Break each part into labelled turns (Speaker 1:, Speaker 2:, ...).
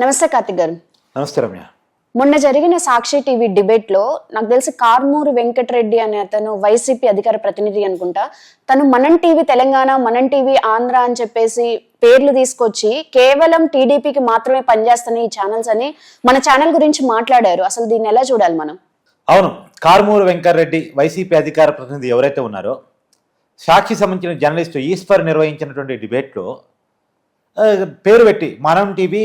Speaker 1: నమస్తే కార్తిక్ గారు.
Speaker 2: నమస్తే రమ్య.
Speaker 1: మొన్న జరిగిన సాక్షి టీవీ డిబేట్ లో నాకు తెలిసి కారుమూరి వెంకటరెడ్డి అనే అతను వైసీపీ అధికార ప్రతినిధి అనుకుంటా, తను మనం టీవీ తెలంగాణ, మనం టీవీ ఆంధ్ర అని చెప్పేసి పేర్లు తీసుకొచ్చి కేవలం టీడీపీకి మాత్రమే పనిచేస్తున్న ఈ ఛానల్స్ అని మన ఛానల్ గురించి మాట్లాడారు. అసలు దీన్ని ఎలా చూడాలి మనం?
Speaker 2: అవును, కారుమూరి వెంకటరెడ్డి వైసీపీ అధికార ప్రతినిధి ఎవరైతే ఉన్నారో, సాక్షి సంబంధించిన జర్నలిస్టు ఈశ్వర్ నిర్వహించినటువంటి డిబేట్లో పేరు పెట్టి మనం టీవీ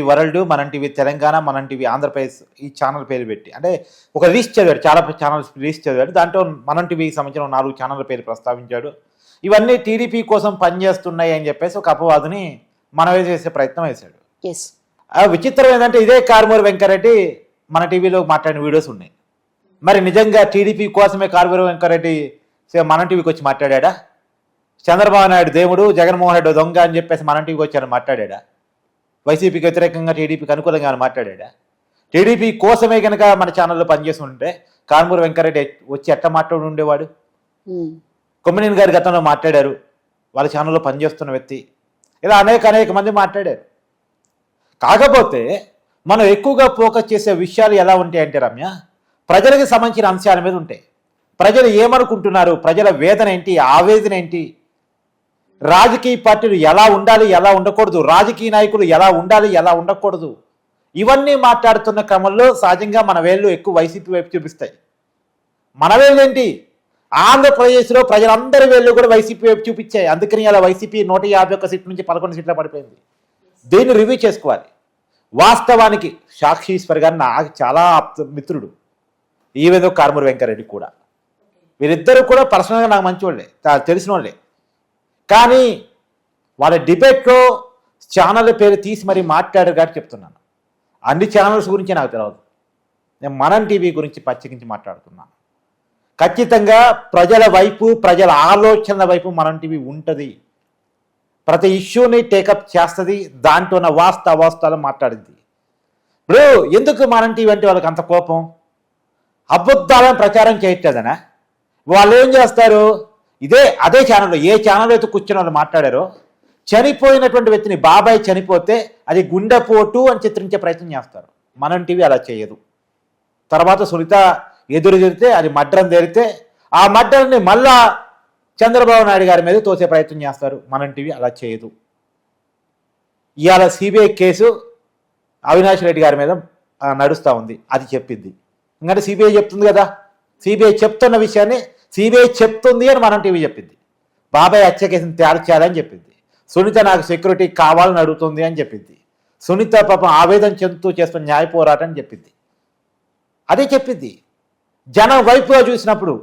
Speaker 2: వరల్డ్, మనం టీవీ తెలంగాణ, మనం టీవీ ఆంధ్రప్రదేశ్ ఈ ఛానల్ పేరు పెట్టి, అంటే ఒక లిస్ట్ చదివాడు, చాలా ఛానల్స్ లిస్ట్ చదివాడు. దాంట్లో మనం టీవీకి సంబంధించిన 4 ఛానళ్ళ పేరు ప్రస్తావించాడు. ఇవన్నీ టీడీపీ కోసం పనిచేస్తున్నాయి అని చెప్పేసి ఒక అపవాదుని మనమే చేసే ప్రయత్నం వేశాడు. విచిత్రం ఏంటంటే, ఇదే కారుమూరి వెంకటరెడ్డి మన టీవీలో మాట్లాడిన వీడియోస్ ఉన్నాయి. మరి నిజంగా టీడీపీ కోసమే కారుమూరి వెంకటరెడ్డి మన టీవీకి వచ్చి మాట్లాడా? చంద్రబాబు నాయుడు దేవుడు, జగన్మోహన్ రెడ్డి దొంగ అని చెప్పేసి మన టీవీకి వచ్చారని మాట్లాడా? వైసీపీకి వ్యతిరేకంగా టీడీపీకి అనుకూలంగా మాట్లాడా? టీడీపీ కోసమే కనుక మన ఛానల్లో పనిచేసి ఉంటే కారుమూరి వెంకటరెడ్డి వచ్చి ఎట్లా మాట్లాడి ఉండేవాడు? కొమ్మినేని గారి గతంలో మాట్లాడారు, వాళ్ళ ఛానల్లో పనిచేస్తున్న వ్యక్తి. ఇలా అనేక మంది మాట్లాడారు. కాకపోతే మనం ఎక్కువగా ఫోకస్ చేసే విషయాలు ఎలా ఉంటాయంటే రమ్య, ప్రజలకు సంబంధించిన అంశాల మీద ఉంటాయి. ప్రజలు ఏమనుకుంటున్నారు, ప్రజల వేదన ఏంటి, ఆవేదన ఏంటి, రాజకీయ పార్టీలు ఎలా ఉండాలి, ఎలా ఉండకూడదు, రాజకీయ నాయకులు ఎలా ఉండాలి, ఎలా ఉండకూడదు, ఇవన్నీ మాట్లాడుతున్న క్రమంలో సహజంగా మన వేళ్ళు ఎక్కువ వైసీపీ వైపు చూపిస్తాయి. మన వేళ్ళు ఏంటి, ఆంధ్రప్రదేశ్లో ప్రజలందరి వేళ్ళు కూడా వైసీపీ వైపు చూపించాయి. అందుకని అలా వైసీపీ 151 సీట్ల నుంచి 11 సీట్ల పడిపోయింది. దీన్ని రివ్యూ చేసుకోవాలి. వాస్తవానికి సాక్షీశ్వర్ గారు నాకు చాలా మిత్రుడు, ఈవెందో కారుమూరి వెంకటరెడ్డి కూడా. వీరిద్దరూ కూడా పర్సనల్గా నాకు మంచి వాళ్ళే, తెలిసిన వాళ్ళే. కానీ వాళ్ళ డిబేట్లో ఛానల్ పేరు తీసి మరీ మాట్లాడారు కాబట్టి చెప్తున్నాను. అన్ని ఛానల్స్ గురించి నాకు తెలియదు, నేను మనం టీవీ గురించి ప్రత్యేకించి మాట్లాడుతున్నాను. ఖచ్చితంగా ప్రజల వైపు, ప్రజల ఆలోచనల వైపు మనం టీవీ ఉంటుంది. ప్రతి ఇష్యూని టేకప్ చేస్తుంది, దాంట్లో ఉన్న వాస్తవాలు మాట్లాడింది. ఇప్పుడు ఎందుకు మనం టీవీ అంటే వాళ్ళకి అంత కోపం? అబద్ధాలను ప్రచారం చేయట్లేదనా? వాళ్ళు ఏం చేస్తారు, అదే ఛానల్లో ఏ ఛానల్ అయితే కూర్చొని వాళ్ళు మాట్లాడారో, చనిపోయినటువంటి వ్యక్తిని, బాబాయ్ చనిపోతే అది గుండెపోటు అని చిత్రించే ప్రయత్నం చేస్తారు. మనం టీవీ అలా చేయదు. తర్వాత సునీత ఎదురు తిరిగితే అది మడ్రం తేలితే ఆ మడ్రని మళ్ళా చంద్రబాబు నాయుడు గారి మీద తోసే ప్రయత్నం చేస్తారు. మనం టీవీ అలా చేయదు. ఇవాళ సిబిఐ కేసు అవినాష్ రెడ్డి గారి మీద నడుస్తూ ఉంది, అది చెప్పింది. ఎందుకంటే సిబిఐ చెప్తుంది కదా, సిబిఐ చెప్తున్న విషయాన్ని సిబిఐ చెప్తుంది అని మనం టీవీ చెప్పింది. బాబాయ్ హత్య కేసుని తేల్చాలని చెప్పింది. సునీత నాకు సెక్యూరిటీ కావాలని అడుగుతుంది అని చెప్పింది. సునీత పాపం ఆవేదన చెందుతూ చేస్తున్న న్యాయ పోరాటం అని చెప్పింది. అదే చెప్పింది. జనం వైపుగా చూసినప్పుడు,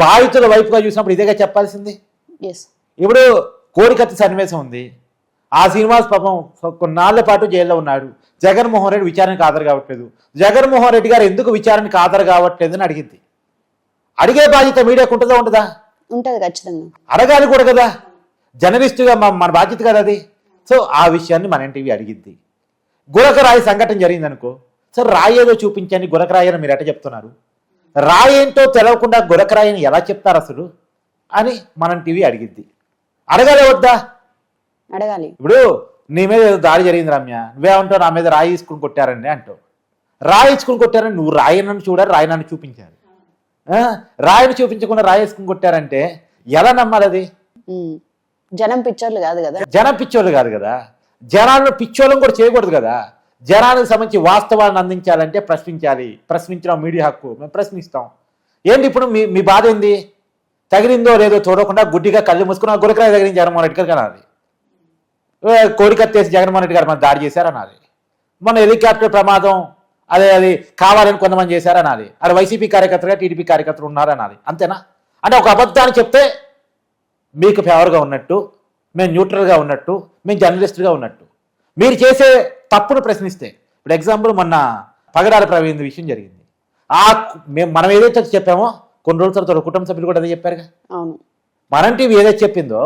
Speaker 2: బాధితుల వైపుగా చూసినప్పుడు ఇదేగా చెప్పాల్సింది. ఇప్పుడు కోడికత్తి సన్నివేశం ఉంది, ఆ శ్రీనివాస్ పాపం కొన్నాళ్ల పాటు జైల్లో ఉన్నాడు. జగన్మోహన్ రెడ్డి విచారణకు హాజరు కావట్లేదు. జగన్మోహన్ రెడ్డి గారు ఎందుకు విచారణకు హాజరు కావట్లేదు అని అడిగింది. అడిగే బాధ్యత మీడియాకు ఉంటుందా?
Speaker 1: ఉంటుంది, ఖచ్చితంగా
Speaker 2: అడగాలి కూడా కదా, జర్నలిస్టుగా మన బాధ్యత కదా అది. సో ఆ విషయాన్ని మన టీవీ అడిగింది. గురకరాయి సంఘటన జరిగింది అనుకో, సార్ రాయి ఏదో చూపించండి, గురకరాయి అని మీరు ఎట్లా చెప్తున్నారు, రాయి ఏంటో తెలవకుండా గురకరాయిని ఎలా చెప్తారు అసలు అని మనం టీవీ అడిగింది. అడగాలి వద్దా?
Speaker 1: అడగాలి.
Speaker 2: ఇప్పుడు నీ మీద ఏదో దాడి జరిగింది రమ్య, నువ్వేమంటావు, నా మీద రాయి ఇసుకుని కొట్టారండి అంటావు. రాయి ఇసుకుని కొట్టారని నువ్వు రాయి నన్ను చూడాలి, రాయి నన్ను చూపించాలి. రాయిని చూపించకుండా రాయి వేసుకుని కొట్టారంటే ఎలా నమ్మాలి? అది
Speaker 1: జనం పిచ్చోళ్ళు కాదు కదా,
Speaker 2: జనం పిచ్చోళ్ళు కాదు కదా, జనాలను పిచ్చోళ్ళం కూడా చేయకూడదు కదా. జనానికి సంబంధించి వాస్తవాలను అందించాలంటే ప్రశ్నించాలి. ప్రశ్నించడం మీడియా హక్కు, మేము ప్రశ్నిస్తాం. ఏంటి ఇప్పుడు మీ బాధ ఏంది? తగిలిందో లేదో చూడకుండా గుడ్డిగా కళ్ళు మూసుకున్న గురకరాయి తగిలింది జగన్మోహన్ రెడ్డి గారు అనాలి, కోడికత్తేసి జగన్మోహన్ రెడ్డి గారు మన దాడి చేశారనాలి, మన హెలికాప్టర్ ప్రమాదం అది కావాలని కొంతమంది చేశారనాలి, అది వైసీపీ కార్యకర్తగా టీడీపీ కార్యకర్తలు ఉన్నారనాలి. అంతేనా? అంటే ఒక అబద్ధాన్ని చెప్తే మీకు ఫేవర్గా ఉన్నట్టు, మేము న్యూట్రల్గా ఉన్నట్టు, మేము జర్నలిస్టుగా ఉన్నట్టు. మీరు చేసే తప్పును ప్రశ్నిస్తే, ఇప్పుడు ఎగ్జాంపుల్ మొన్న పగడాల ప్రవీణ్ విషయం జరిగింది. మనం ఏదైతే చెప్పామో కొన్ని రోజుల తర్వాత కుటుంబ సభ్యులు కూడా అదే చెప్పారుగా.
Speaker 1: అవును,
Speaker 2: మనం టీవీ ఏదైతే చెప్పిందో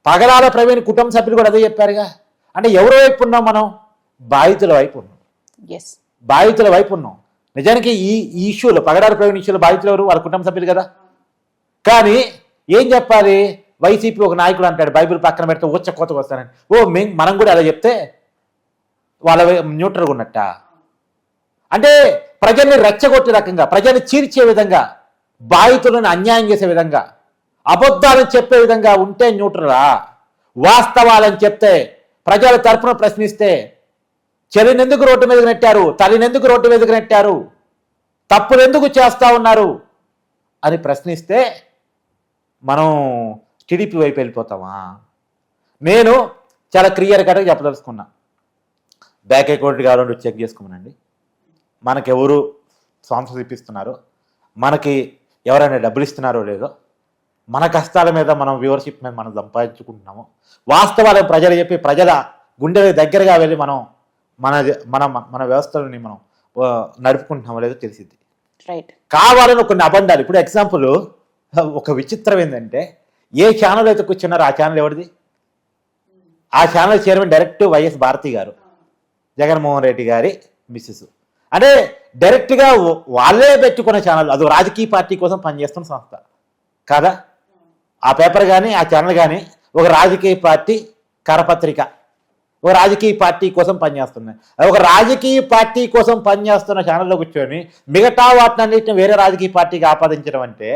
Speaker 2: పగడాల ప్రవీణ్ కుటుంబ సభ్యులు కూడా అదే చెప్పారుగా. అంటే ఎవరి వైపు ఉన్నాం మనం? బాధితుల వైపు ఉన్నాం. బాధితుల వైపు ఉన్నాం. నిజానికి ఈ ఇష్యూలో, పగడాల ప్రవీణ్ ఇష్యూలో బాధితులు ఎవరు? వాళ్ళ కుటుంబ సభ్యులు కదా. కానీ ఏం చెప్పాలి? వైసీపీ ఒక నాయకుడు అంటాడు, బైబిల్ పక్కన పెడితే వచ్చ కోతకు వస్తానని. మనం కూడా అలా చెప్తే వాళ్ళ న్యూట్రల్గా ఉన్నట్ట? అంటే ప్రజల్ని రెచ్చగొట్టే రకంగా, ప్రజల్ని చీల్చే విధంగా, బాధితులను అన్యాయం చేసే విధంగా, అబద్ధాలను చెప్పే విధంగా ఉంటే న్యూట్రలా? వాస్తవాలని చెప్తే, ప్రజల తరపున ప్రశ్నిస్తే, చెల్లినెందుకు రోడ్డు మీదకి నెట్టారు, తల్లినెందుకు రోడ్డు మీదకి నెట్టారు, తప్పులు ఎందుకు చేస్తా ఉన్నారు అని ప్రశ్నిస్తే మనం టీడీపీ వైపు వెళ్ళిపోతామా? నేను చాలా క్లియర్ కట్గా చెప్పదలుచుకున్నా. బ్యాంక్ అకౌంట్ కావాలంటే చెక్ చేసుకోమనండి. మనకెవరు స్పాన్సర్ ఇప్పిస్తున్నారు, మనకి ఎవరైనా డబ్బులు ఇస్తున్నారో లేదో, మన కష్టాల మీద మనం వ్యూవర్షిప్ మీద మనం సంపాదించుకుంటున్నాము, వాస్తవాలను ప్రజలు చెప్పి ప్రజల గుండెల దగ్గరగా వెళ్ళి మనం మన మన మన వ్యవస్థలని మనం నడుపుకుంటున్నామో లేదో తెలిసింది.
Speaker 1: రైట్.
Speaker 2: కావాలని కొన్ని అబండాలు. ఇప్పుడు ఎగ్జాంపుల్, ఒక విచిత్రం ఏంటంటే, ఏ ఛానల్ అయితే కూర్చున్నారో ఆ ఛానల్ ఎవరిది? ఆ channel chairman director YS Bharathi గారు, జగన్మోహన్ రెడ్డి గారి మిస్సెస్. అంటే డైరెక్ట్గా వాళ్ళే పెట్టుకున్న ఛానల్. అది రాజకీయ పార్టీ కోసం పనిచేస్తున్న సంస్థ కాదా? ఆ పేపర్ కానీ ఆ ఛానల్ కానీ ఒక రాజకీయ పార్టీ కరపత్రిక, ఒక రాజకీయ పార్టీ కోసం పనిచేస్తున్నాయి. ఒక రాజకీయ పార్టీ కోసం పనిచేస్తున్న ఛానల్లో కూర్చొని మిగతా వాటినన్నింటిని వేరే రాజకీయ పార్టీకి ఆపాదించడం అంటే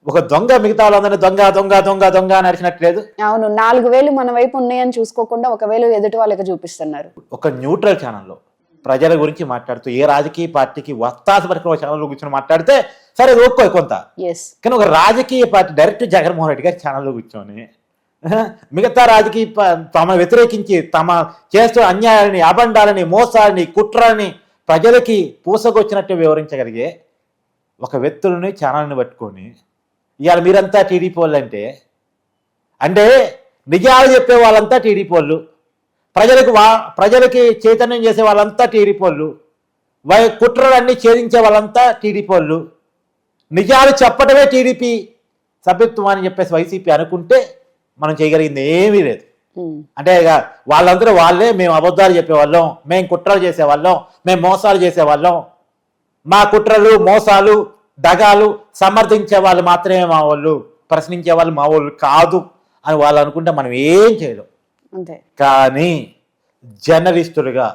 Speaker 2: ఒక దొంగ మిగతా వాళ్ళందరినీ దొంగ దొంగ దొంగ దొంగ నడిచినట్లేదు.
Speaker 1: అవును, 4,000 మన వైపు ఉన్నాయని చూసుకోకుండా 1,000 ఎదుటి వాళ్ళకి చూపిస్తున్నారు.
Speaker 2: ఒక న్యూట్రల్ ఛానల్లో ప్రజల గురించి మాట్లాడుతూ ఏ రాజకీయ పార్టీకి వత్తాస పలికిన ఛానల్లో కూర్చొని మాట్లాడితే సరే ఓకే కొంత, కానీ ఒక రాజకీయ పార్టీ డైరెక్ట్ జగన్మోహన్ రెడ్డి గారి ఛానల్లో కూర్చొని మిగతా రాజకీయ తమ వ్యతిరేకించి తమ చేస్తూ అన్యాయాలని, అబండాలని, మోసాలని, కుట్రలని ప్రజలకి పూసకొచ్చినట్టు వివరించగలిగే ఒక వ్యక్తులని ఛానల్ని పట్టుకొని ఇవాళ మీరంతా టీడీపీ వాళ్ళు అంటే నిజాలు చెప్పే వాళ్ళంతా టీడీపీ వాళ్ళు, ప్రజలకి చైతన్యం చేసే వాళ్ళంతా టీడీపీ వాళ్ళు, కుట్రలన్నీ ఛేదించే వాళ్ళంతా టీడీపీ వాళ్ళు, నిజాలు చెప్పడమే టీడీపీ సభ్యత్వం అని చెప్పేసి వైసీపీ అనుకుంటే మనం చేయగలిగింది ఏమీ లేదు. అంటే ఇక వాళ్ళందరూ వాళ్ళే, మేము అబద్ధాలు చెప్పేవాళ్ళం, మేము కుట్రలు చేసేవాళ్ళం, మేము మోసాలు చేసేవాళ్ళం, మా కుట్రలు మోసాలు దగాలు సమర్థించే వాళ్ళు మాత్రమే మా వాళ్ళు, ప్రశ్నించే వాళ్ళు మా వాళ్ళు కాదు అని వాళ్ళు అనుకుంటే మనం ఏం చేయలేం.
Speaker 1: అంతే.
Speaker 2: కానీ జర్నలిస్టులుగా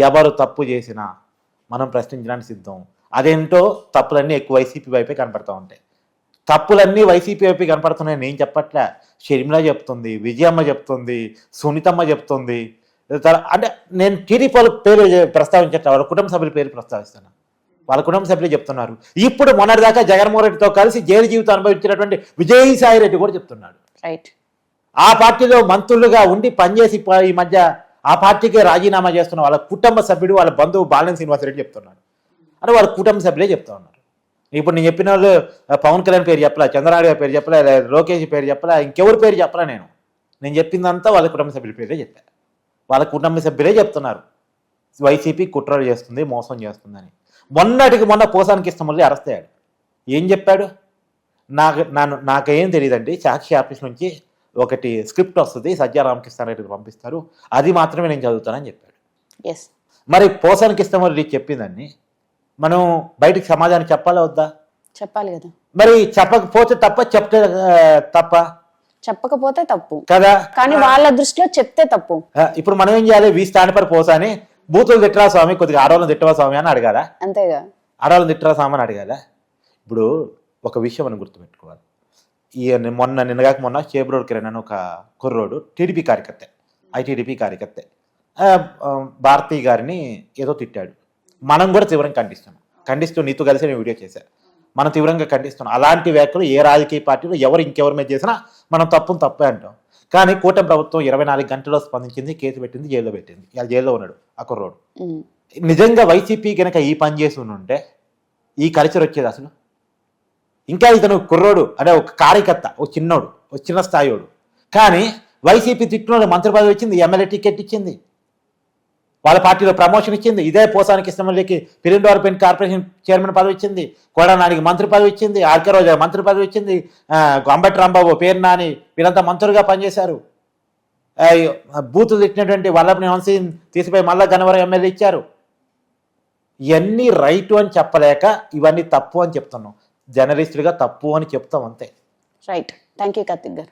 Speaker 2: ఎవరు తప్పు చేసినా మనం ప్రశ్నించడానికి సిద్ధం. అదేంటో తప్పులన్నీ ఎక్కువ వైసీపీ వైపే కనపడతా ఉంటాయి. తప్పులన్నీ వైసీపీ వైపు కనపడుతున్నాయి నేను చెప్పట్లే, షర్మిల చెప్తుంది, విజయమ్మ చెప్తుంది, సునీతమ్మ చెప్తుంది. అంటే నేను టీడీపీ పేరు ప్రస్తావించట్లే, వాళ్ళ కుటుంబ సభ్యుల పేరు ప్రస్తావిస్తాను. వాళ్ళ కుటుంబ సభ్యులు చెప్తున్నారు. ఇప్పుడు మొన్నటిదాకా జగన్మోహన్ రెడ్డితో కలిసి జైలు జీవితం అనుభవించినటువంటి విజయసాయి రెడ్డి కూడా చెప్తున్నాడు.
Speaker 1: రైట్.
Speaker 2: ఆ పార్టీలో మంత్రులుగా ఉండి పనిచేసి ఈ మధ్య ఆ పార్టీకే రాజీనామా చేస్తున్న వాళ్ళ కుటుంబ సభ్యుడు, వాళ్ళ బంధువు బాలినేని శ్రీనివాసరెడ్డి చెప్తున్నాడు. అంటే వాళ్ళ కుటుంబ సభ్యులే చెప్తా ఉన్నారు. ఇప్పుడు నేను చెప్పిన వాళ్ళు పవన్ కళ్యాణ్ పేరు చెప్పలే, చంద్రబాబు గారి పేరు చెప్పలే, లోకేష్ పేరు చెప్పలే, ఇంకెవరి పేరు చెప్పలే. నేను చెప్పిందంతా వాళ్ళ కుటుంబ సభ్యుల పేరే చెప్పాను. వాళ్ళ కుటుంబ సభ్యులే చెప్తున్నారు వైసీపీ కుట్రలు చేస్తుంది, మోసం చేస్తుందని. మొన్న పోసానికి ఇష్టమల్లి అరెస్ట్ అయ్యాడు. ఏం చెప్పాడు? నాకేం తెలియదండి, సాక్షి ఆఫీస్ నుంచి ఒకటి స్క్రిప్ట్ వస్తుంది, సజ్జా రామకృష్ణారెడ్డికి పంపిస్తారు, అది మాత్రమే నేను చదువుతానని చెప్పాడు. మరి పోసానికి ఇష్టమల్లి చెప్పిందని మనం బయటికి సమాజానికి చెప్పాలా వద్దా?
Speaker 1: చెప్పాలి కదా.
Speaker 2: మరి చెప్పకపోతే తప్ప, చెప్తే తప్ప?
Speaker 1: చెప్పకపోతే తప్పు
Speaker 2: కదా, కానీ
Speaker 1: వాళ్ళ దృష్టిలో చెప్తే తప్పు.
Speaker 2: ఇప్పుడు మనం ఏం చేయాలి? వీ స్టాండ్ ఫర్ పోసాని, బూతులు తిట్టరా స్వామి, కొద్దిగా ఆడవాళ్ళని తిట్టవా స్వామి అని అడగాలా?
Speaker 1: అంతేగా.
Speaker 2: ఆడవాళ్ళని తిట్టరా స్వామి అని అడగాలా? ఇప్పుడు ఒక విషయం మనం గుర్తుపెట్టుకోవాలి. నిన్నగాక మొన్న చేబ్రోడ్ కిరణ్ అని ఒక కుర్రోడు టీడీపీ కార్యకర్త, ఐటీడీపీ కార్యకర్త, భారతి గారిని ఏదో తిట్టాడు. మనం కూడా తీవ్రంగా ఖండిస్తూ నీతో కలిసి నేను వీడియో చేశాను. మనం తీవ్రంగా ఖండిస్తున్నాం. అలాంటి వ్యాఖ్యలు ఏ రాజకీయ పార్టీలో ఇంకెవరి మీద చేసినా మనం తప్పే అంటాం. కానీ కూటమి ప్రభుత్వం 24 గంటల్లో స్పందించింది, కేసు పెట్టింది, జైల్లో పెట్టింది. ఇలా జైల్లో ఉన్నాడు ఆ కుర్రోడు. నిజంగా వైసీపీ కనుక ఈ పని చేసి ఉంటే ఈ కల్చర్ వచ్చేది అసలు? ఇంకా ఇతను కుర్రోడు అంటే ఒక కార్యకర్త, ఒక చిన్నోడు, ఒక చిన్న స్థాయిడు, కానీ వైసీపీ తిట్టినోడు మంత్రి పదవి ఇచ్చింది, ఎమ్మెల్యే టికెట్ ఇచ్చింది, వాళ్ళ పార్టీలో ప్రమోషన్ ఇచ్చింది. ఇదే పోసానికి ఇష్టమల్లికి ఫిలిం డెవలప్మెంట్ కార్పొరేషన్ చైర్మన్ పదవి ఇచ్చింది, కోడానానికి మంత్రి పదవి ఇచ్చింది, ఆర్కే రోజా మంత్రి పదవి ఇచ్చింది, అంబటి రాంబాబు, పేరు నాని వీళ్ళంతా మంత్రులుగా పనిచేశారు. బూతులు తిట్టినటువంటి వల్లభనేని వంశీని తీసిపోయి మళ్ళా గన్నవరం ఎమ్మెల్యే ఇచ్చారు. ఇవన్నీ రైటు అని చెప్పలేక ఇవన్నీ తప్పు అని చెప్తున్నాం. జర్నలిస్టులుగా తప్పు అని చెప్తాం అంతే.
Speaker 1: రైట్. థ్యాంక్ యూ కార్తిక్ గారు.